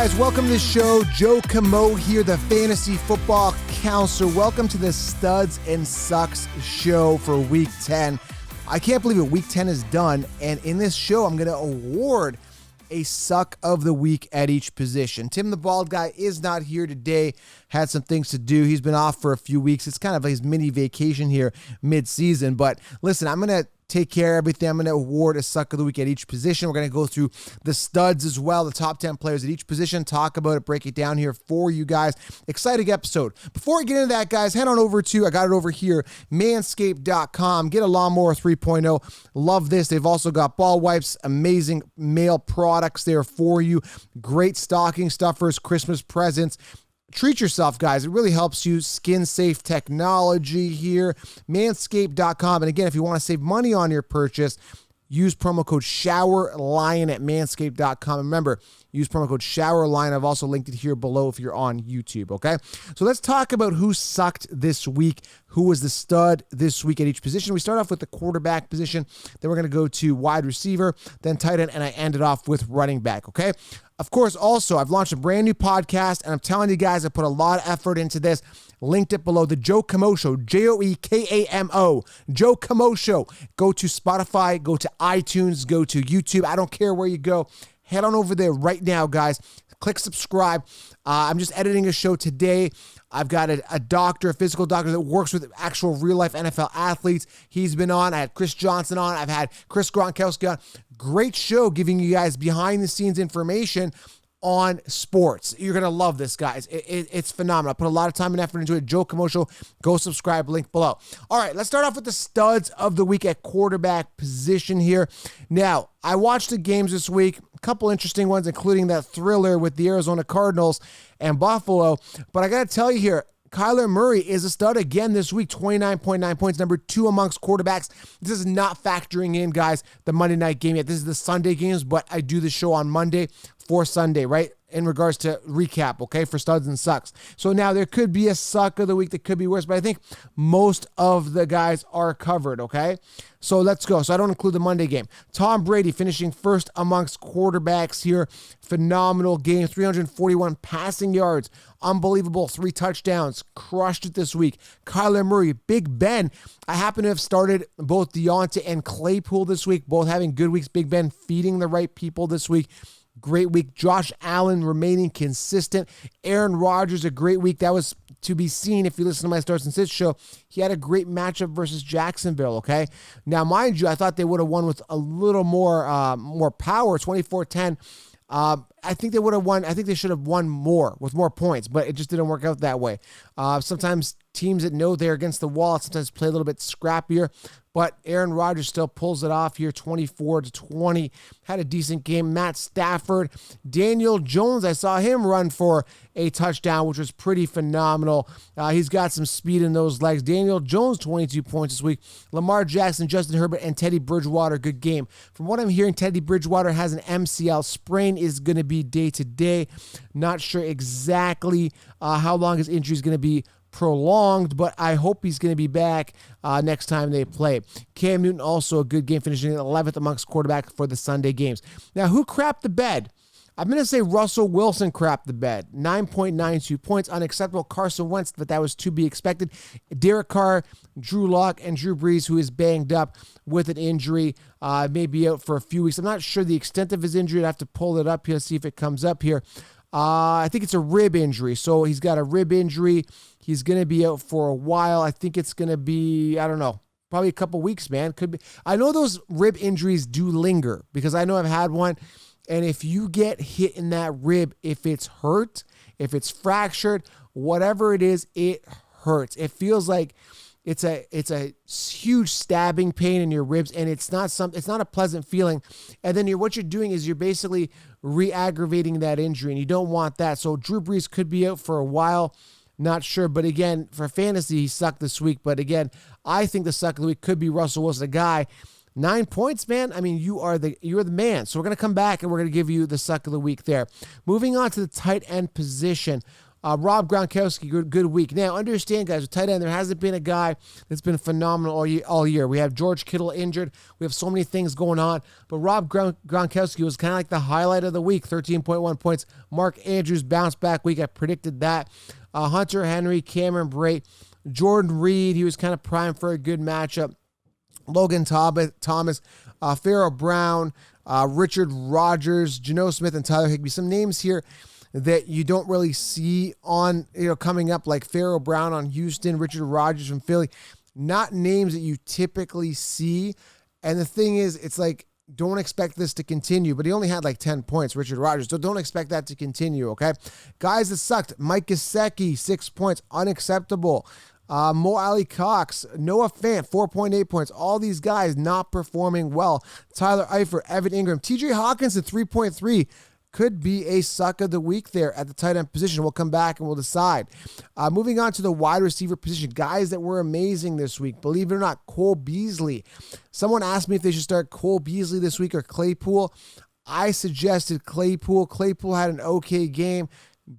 Guys, welcome to the show. Joe Camo here, the fantasy football counselor. Welcome to the Studs and Sucks show for week 10. I can't believe it. Week 10 is done. And in this show, I'm going to award a suck of the week at each position. Tim the Bald Guy is not here today. Had some things to do. He's been off for a few weeks. It's kind of his mini vacation here mid-season. But listen, I'm going to take care of everything. I'm going to award a suck of the week at each position. We're going to go through the studs as well, the top 10 players at each position, talk about it, break it down here for you guys. Exciting episode. Before we get into that, guys, head on over to, I got it over here, manscaped.com. Get a Lawnmower 3.0. Love this. They've also got ball wipes, amazing male products there for you. Great stocking stuffers, Christmas presents. Treat yourself, guys. It really helps you. Skin-safe technology here. Manscaped.com. And again, if you want to save money on your purchase, use promo code SHOWERLION at manscaped.com. Remember, use promo code SHOWERLION. I've also linked it here below if you're on YouTube, okay? So let's talk about who sucked this week, who was the stud this week at each position. We start off with the quarterback position, then we're going to go to wide receiver, then tight end, and I ended off with running back, okay? Of course, also, I've launched a brand new podcast, and I'm telling you guys, I put a lot of effort into this. Linked it below, The Joe Camo Show, Joekamo, Joe Camo Show. Go to Spotify, go to iTunes, go to YouTube. I don't care where you go. Head on over there right now, guys. Click subscribe. I'm just editing a show today. I've got a doctor, a physical doctor that works with actual real-life NFL athletes. He's been on. I had Chris Johnson on. I've had Chris Gronkowski on. Great show giving you guys behind-the-scenes information on sports. You're going to love this, guys. It's phenomenal. I put a lot of time and effort into it. Joe Camo Show. Go subscribe. Link below. All right, let's start off with the studs of the week at quarterback position here. Now, I watched the games this week. A couple interesting ones, including that thriller with the Arizona Cardinals and Buffalo. But I got to tell you here, Kyler Murray is a stud again this week, 29.9 points, number 2 amongst quarterbacks. This is not factoring in, guys, the Monday night game yet. This is the Sunday games, but I do the show on Monday for Sunday, right? In regards to recap, okay, for studs and sucks. So now there could be a suck of the week that could be worse, but I think most of the guys are covered, okay? So let's go. So I don't include the Monday game. Tom Brady finishing first amongst quarterbacks here. Phenomenal game, 341 passing yards. Unbelievable, 3 touchdowns. Crushed it this week. Kyler Murray, Big Ben. I happen to have started both Deontay and Claypool this week, both having good weeks. Big Ben feeding the right people this week. Great week. Josh Allen remaining consistent. Aaron Rodgers, a great week. That was to be seen if you listen to my Starts and Sits show. He had a great matchup versus Jacksonville, okay? Now, mind you, I thought they would have won with a little more power, 24-10. I think they would have won. I think they should have won more with more points, but it just didn't work out that way. Sometimes teams that know they're against the wall sometimes play a little bit scrappier, but Aaron Rodgers still pulls it off here, 24-20. Had a decent game. Matt Stafford, Daniel Jones, I saw him run for a touchdown, which was pretty phenomenal. He's got some speed in those legs. Daniel Jones, 22 points this week. Lamar Jackson, Justin Herbert, and Teddy Bridgewater, good game. From what I'm hearing, Teddy Bridgewater has an MCL sprain, is going to be day-to-day. Not sure exactly how long his injury is going to be prolonged, but I hope he's going to be back next time they play. Cam Newton, also a good game, finishing 11th amongst quarterbacks for the Sunday games. Now, who crapped the bed? I'm going to say Russell Wilson crapped the bed. 9.92 points, unacceptable. Carson Wentz, but that was to be expected. Derek Carr, Drew Lock, and Drew Brees, who is banged up with an injury, may be out for a few weeks. I'm not sure the extent of his injury. I'd have to pull it up here, see if it comes up here. I think it's a rib injury. So he's got a rib injury. He's going to be out for a while. I think it's going to be, I don't know, probably a couple weeks, man. Could be. I know those rib injuries do linger because I know I've had one. And if you get hit in that rib, if it's hurt, if it's fractured, whatever it is, it hurts. It feels like it's a huge stabbing pain in your ribs, and it's not a pleasant feeling. And then what you're doing is you're basically re-aggravating that injury, and you don't want that. So Drew Brees could be out for a while. Not sure, but again, for fantasy, he sucked this week. But again, I think the suck of the week could be Russell Wilson, a guy. 9 points, man. I mean, you're the man. So we're going to come back and we're going to give you the suck of the week there. Moving on to the tight end position. Rob Gronkowski, good week. Now, understand, guys, with tight end, there hasn't been a guy that's been phenomenal all year. We have George Kittle injured. We have so many things going on. But Rob Gronkowski was kind of like the highlight of the week, 13.1 points. Mark Andrews bounced back week. I predicted that. Hunter Henry, Cameron Brate, Jordan Reed, he was kind of primed for a good matchup. Logan Thomas, Pharaoh Brown, Richard Rodgers, Geno Smith, and Tyler Higbee. Some names here that you don't really see on, coming up, like Pharaoh Brown on Houston, Richard Rodgers from Philly. Not names that you typically see. And the thing is, it's like, don't expect this to continue, but he only had like 10 points, Richard Rodgers, so don't expect that to continue, okay? Guys that sucked, Mike Gesicki, 6 points, unacceptable. Mo Ali Cox, Noah Fant, 4.8 points. All these guys not performing well. Tyler Eifert, Evan Ingram, TJ Hawkinson, 3.3. Could be a suck of the week there at the tight end position. We'll come back and we'll decide. Moving on to the wide receiver position. Guys that were amazing this week. Believe it or not, Cole Beasley. Someone asked me if they should start Cole Beasley this week or Claypool. I suggested Claypool. Claypool had an okay game.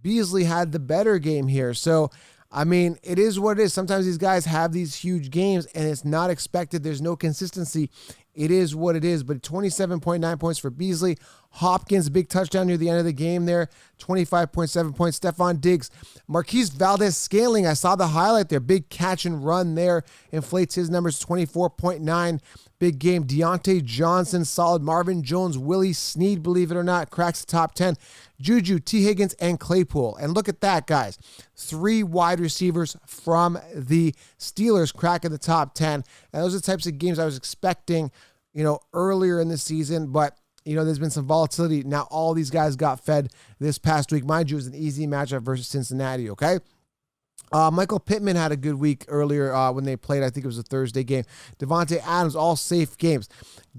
Beasley had the better game here. So, I mean, it is what it is. Sometimes these guys have these huge games and it's not expected. There's no consistency. It is what it is. But 27.9 points for Beasley. Hopkins, big touchdown near the end of the game there. 25.7 points. Stephon Diggs. Marquise Valdez-Scantling, I saw the highlight there. Big catch and run there. Inflates his numbers, 24.9. Big game. Deontay Johnson, solid. Marvin Jones, Willie Snead, believe it or not, cracks the top 10. Juju, T. Higgins, and Claypool. And look at that, guys. 3 wide receivers from the Steelers cracking the top 10. And those are the types of games I was expecting, earlier in the season. But, there's been some volatility. Now all these guys got fed this past week. Mind you, it was an easy matchup versus Cincinnati, okay? Michael Pittman had a good week earlier when they played. I think it was a Thursday game. Devontae Adams, all safe games.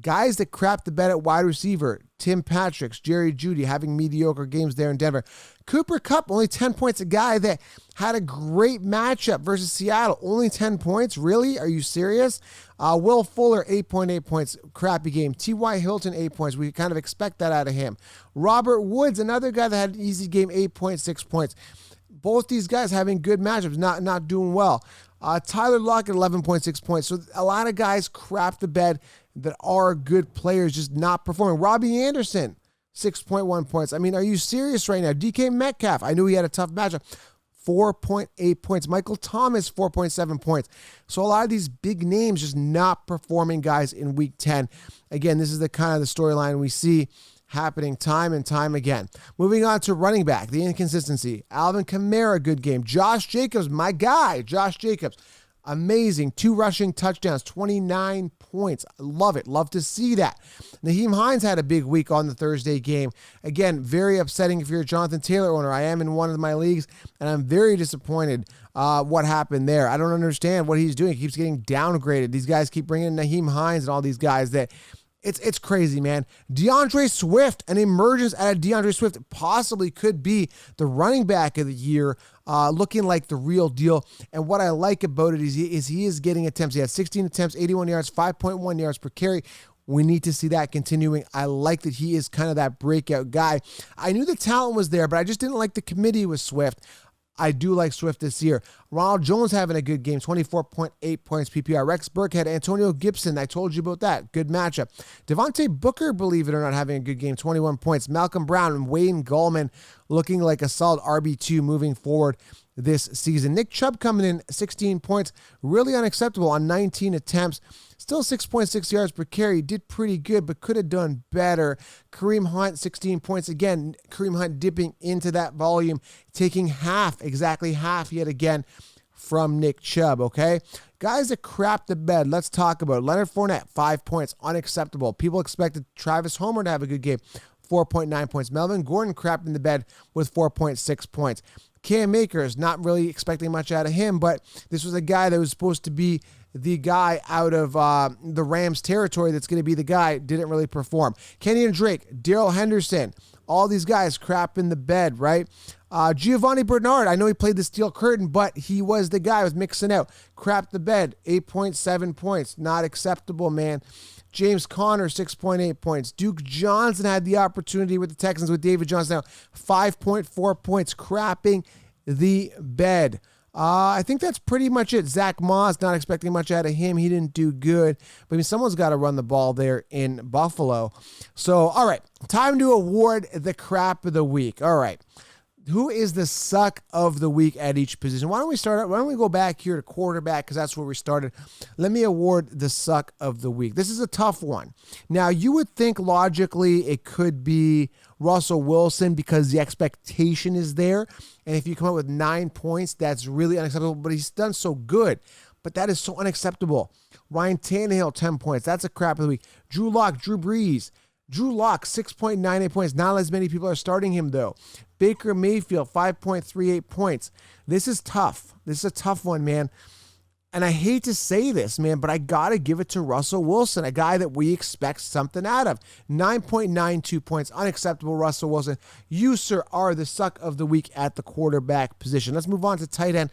Guys that crapped the bed at wide receiver. Tim Patrick, Jerry Jeudy having mediocre games there in Denver. Cooper Kupp, only 10 points. A guy that had a great matchup versus Seattle. Only 10 points? Really? Are you serious? Will Fuller, 8.8 points. Crappy game. T.Y. Hilton, 8 points. We kind of expect that out of him. Robert Woods, another guy that had an easy game, 8.6 points. Both these guys having good matchups, not doing well. Tyler Lockett, 11.6 points. So a lot of guys crap the bed that are good players, just not performing. Robbie Anderson, 6.1 points. I mean, are you serious right now? DK Metcalf, I knew he had a tough matchup. 4.8 points. Michael Thomas, 4.7 points. So a lot of these big names just not performing, guys, in week 10. Again, this is the kind of the storyline we see happening time and time again. Moving on to running back, the inconsistency. Alvin Kamara, good game. Josh Jacobs, my guy, Josh Jacobs, amazing. 2 rushing touchdowns, 29 points. I love it. Love to see that. Nyheim Hines had a big week on the Thursday game. Again, very upsetting if you're a Jonathan Taylor owner. I am in one of my leagues, and I'm very disappointed what happened there. I don't understand what he's doing. He keeps getting downgraded. These guys keep bringing in Nyheim Hines and all these guys that It's crazy, man. DeAndre Swift, an emergence out of DeAndre Swift possibly could be the running back of the year, looking like the real deal. And what I like about it is he is getting attempts. He had 16 attempts, 81 yards, 5.1 yards per carry. We need to see that continuing. I like that he is kind of that breakout guy. I knew the talent was there, but I just didn't like the committee with Swift. I do like Swift this year. Ronald Jones having a good game, 24.8 points PPR. Rex Burkhead, Antonio Gibson, I told you about that. Good matchup. Devontae Booker, believe it or not, having a good game, 21 points. Malcolm Brown and Wayne Gallman looking like a solid RB2 moving forward this season. Nick Chubb coming in, 16 points. Really unacceptable on 19 attempts. Still 6.6 yards per carry. Did pretty good, but could have done better. Kareem Hunt, 16 points. Again, Kareem Hunt dipping into that volume, taking exactly half yet again from Nick Chubb, okay? Guys that crap the bed, let's talk about it. Leonard Fournette, 5 points. Unacceptable. People expected Travis Homer to have a good game, 4.9 points. Melvin Gordon crapped in the bed with 4.6 points. Cam Akers, not really expecting much out of him, but this was a guy that was supposed to be the guy out of the Rams territory that's going to be the guy, didn't really perform. Kenyon Drake, Darrell Henderson, all these guys crap in the bed, right? Giovanni Bernard, I know he played the steel curtain, but he was the guy with mixing out. Crap the bed, 8.7 points. Not acceptable, man. James Conner, 6.8 points. Duke Johnson had the opportunity with the Texans with David Johnson now, 5.4 points. Crapping the bed. I think that's pretty much it. Zach Moss, not expecting much out of him. He didn't do good. But I mean, someone's got to run the ball there in Buffalo. So, all right, time to award the crap of the week. All right. Who is the suck of the week at each position? Why don't we go back here to quarterback, because that's where we started. Let me award the suck of the week. This is a tough one. Now, you would think logically it could be Russell Wilson because the expectation is there. And if you come up with 9 points, that's really unacceptable. But he's done so good. But that is so unacceptable. Ryan Tannehill, 10 points. That's a crap of the week. Drew Lock, Drew Brees. Drew Lock, 6.98 points. Not as many people are starting him, though. Baker Mayfield, 5.38 points. This is tough. This is a tough one, man. And I hate to say this, man, but I got to give it to Russell Wilson, a guy that we expect something out of. 9.92 points. Unacceptable, Russell Wilson. You, sir, are the suck of the week at the quarterback position. Let's move on to tight end.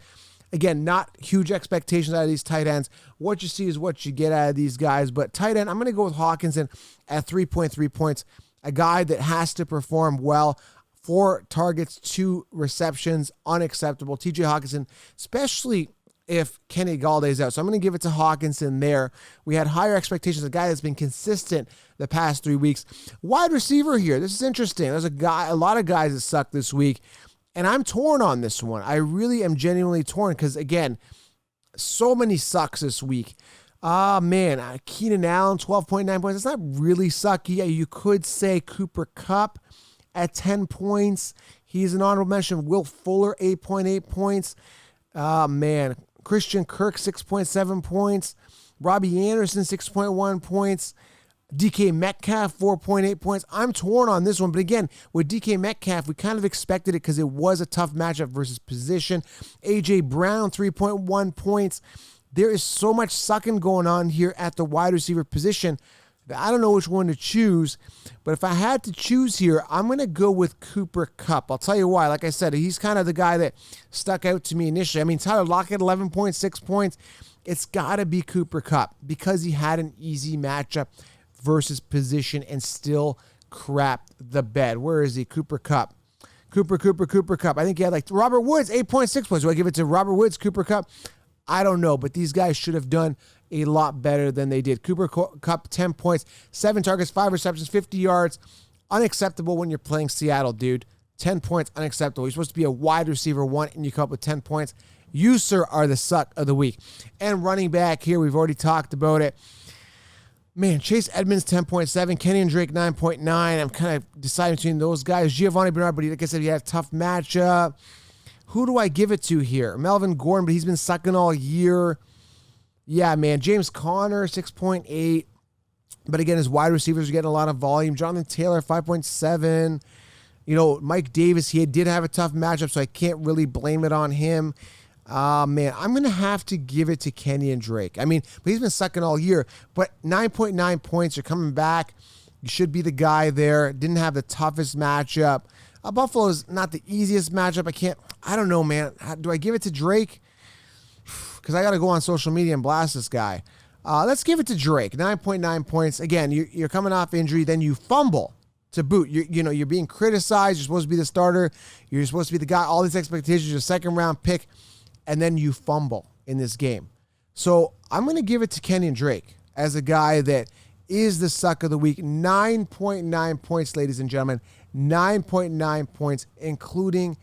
Again, not huge expectations out of these tight ends. What you see is what you get out of these guys. But tight end, I'm going to go with Hawkinson at 3.3 points. A guy that has to perform well. 4 targets, 2 receptions, unacceptable. TJ Hawkinson, especially if Kenny Galladay's out. So I'm going to give it to Hawkinson there. We had higher expectations. A guy that's been consistent the past 3 weeks. Wide receiver here. This is interesting. There's a lot of guys that suck this week. And I'm torn on this one. I really am genuinely torn because, again, so many sucks this week. Man, Keenan Allen, 12.9 points. It's not really sucky. Yeah, you could say Cooper Kupp at 10 points. He's an honorable mention. Will Fuller, 8.8 points. Man, Christian Kirk, 6.7 points. Robbie Anderson, 6.1 points. DK Metcalf, 4.8 points. I'm torn on this one, but again, with DK Metcalf, we kind of expected it because it was a tough matchup versus position. AJ Brown, 3.1 points. There is so much sucking going on here at the wide receiver position that I don't know which one to choose, but if I had to choose here, I'm going to go with Cooper Kupp. I'll tell you why. Like I said, he's kind of the guy that stuck out to me initially. I mean, Tyler Lockett, 11.6 points. It's got to be Cooper Kupp because he had an easy matchup versus position and still crapped the bed. Where is he? Cooper Kupp. Cooper Kupp. I think he had like Robert Woods, 8.6 points. Do I give it to Robert Woods, Cooper Kupp? I don't know, but these guys should have done a lot better than they did. Cooper Kupp, 10 points, 7 targets, 5 receptions, 50 yards. Unacceptable when you're playing Seattle, dude. 10 points, unacceptable. You're supposed to be a wide receiver 1, and you come up with 10 points. You, sir, are the suck of the week. And running back here, we've already talked about it. Man, Chase Edmonds, 10.7. Kenny and Drake, 9.9. I'm kind of deciding between those guys. Giovanni Bernard, but like I said, he had a tough matchup. Who do I give it to here? Melvin Gordon, but he's been sucking all year. Yeah, man. James Conner, 6.8. But again, his wide receivers are getting a lot of volume. Jonathan Taylor, 5.7. You know, Mike Davis, he did have a tough matchup, so I can't really blame it on him. Man, I'm going to have to give it to Kenny and Drake. I mean, but he's been sucking all year. But 9.9 points are coming back. You should be the guy there. Didn't have the toughest matchup. Buffalo's not the easiest matchup. I don't know, man. Do I give it to Drake? Because I got to go on social media and blast this guy. Let's give it to Drake. 9.9 points. Again, you're coming off injury, then you fumble to boot. You're being criticized. You're supposed to be the starter. You're supposed to be the guy. All these expectations, your second round pick, and then you fumble in this game. So I'm going to give it to Kenny and Drake as a guy that is the suck of the week. 9.9 points, ladies and gentlemen. 9.9 points, including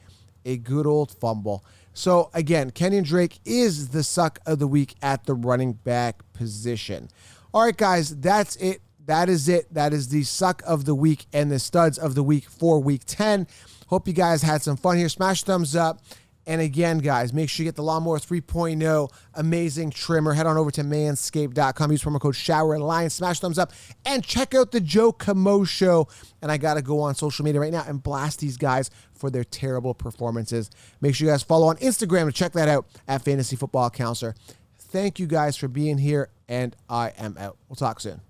a good old fumble. So again, Kenny and Drake is the suck of the week at the running back position. All right, guys, that's it. That is it. That is the suck of the week and the studs of the week for week 10. Hope you guys had some fun here. Smash thumbs up. And again, guys, make sure you get the Lawnmower 3.0 amazing trimmer. Head on over to manscaped.com. Use promo code SHOWERLION. Smash thumbs up and check out the Joe Camo Show. And I got to go on social media right now and blast these guys for their terrible performances. Make sure you guys follow on Instagram to check that out at Fantasy Football Counselor. Thank you guys for being here, and I am out. We'll talk soon.